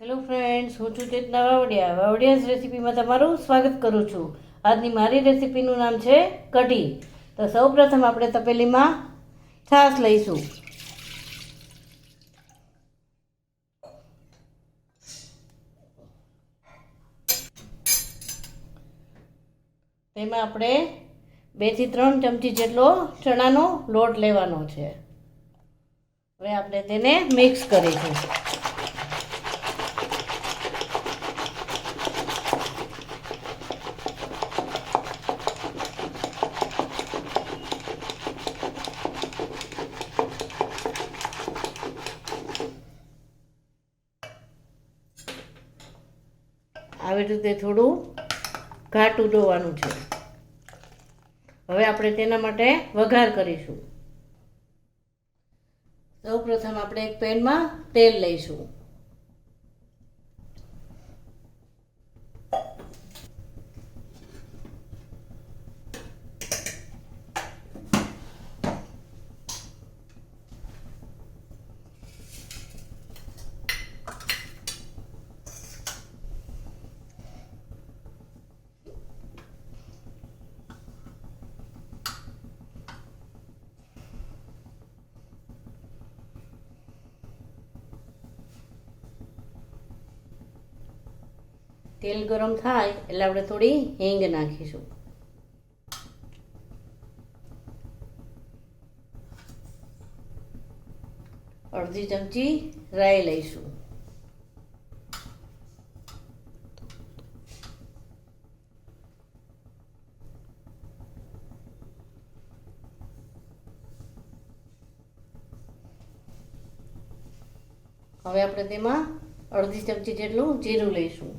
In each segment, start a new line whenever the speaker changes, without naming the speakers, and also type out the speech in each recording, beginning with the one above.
Hello friends, હું છું ચેતના વાવડિયા. વાવડિયાઝ રેસીપીમાં તમારું સ્વાગત કરું છું. આજની મારી રેસીપીનું નામ છે કઢી. તો સૌપ્રથમ આપણે તપેલીમાં છાશ લઈશું. તેમાં આપણે 2 થી 3 ચમચી જેટલો ચણાનો લોટ લેવાનો છે. હવે આપણે તેને મિક્સ કરીશું. આવી રીતે થોડું ઘાટું ડોવાનું છે. હવે આપણે તેના માટે વઘાર કરીશું. સૌપ્રથમ આપણે એક પેનમાં તેલ લઈશું. તેલ ગરમ થાય એટલે આપણે થોડી હિંગ નાખીશું. અડધી ચમચી રાઈ લઈશું. હવે આપણે તેમાં અડધી ચમચી જેટલું જીરું લઈશું.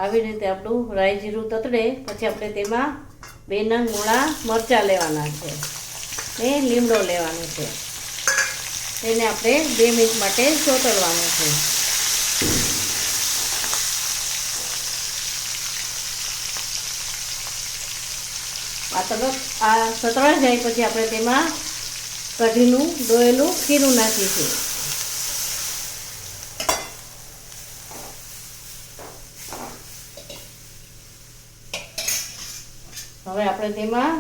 આવી રીતે આપણું રાઈ જીરું તતડે પછી આપણે તેમાં 2 નંગ મૂળા મરચાં લેવાના છે ને લીમડો લેવાનો છે. તેને આપણે 2 મિનિટ માટે ચોતળવાનું છે. આ સતળાઈ જાય પછી આપણે તેમાં કઢીનું ડોયેલું ખીરું નાખીશું. હવે આપણે તેમાં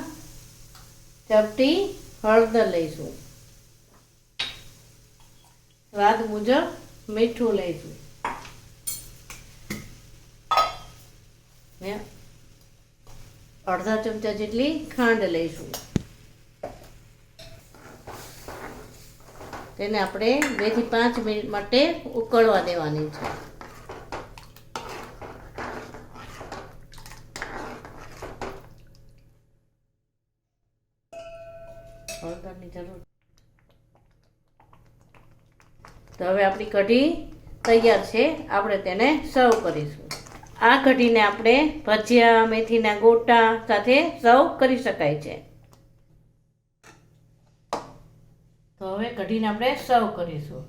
ચપટી હળદર લઈશું. સ્વાદ મુજબ મીઠું લઈશું ને અડધા ચમચા જેટલી ખાંડ લઈશું. તેને આપણે 2 થી 5 મિનિટ માટે ઉકળવા દેવાની છે. હળદરની જરૂર. તો હવે આપણી કઢી તૈયાર છે. આપણે તેને સર્વ કરીશું. આ કઢીને આપણે ભજીયા, મેથીના ગોટા સાથે સર્વ કરી શકાય છે. તો હવે કઢીને આપણે સર્વ કરીશું.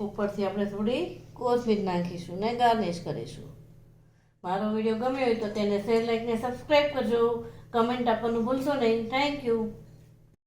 ઉપરથી આપણે થોડી કોથમીર નાખીશું ને ગાર્નિશ કરીશું. મારો વિડીયો ગમ્યો હોય તો તેને શેર, લાઈક ને સબસ્ક્રાઈબ કરજો. કમેન્ટ આપવાનું ભૂલશો નહીં. Thank you.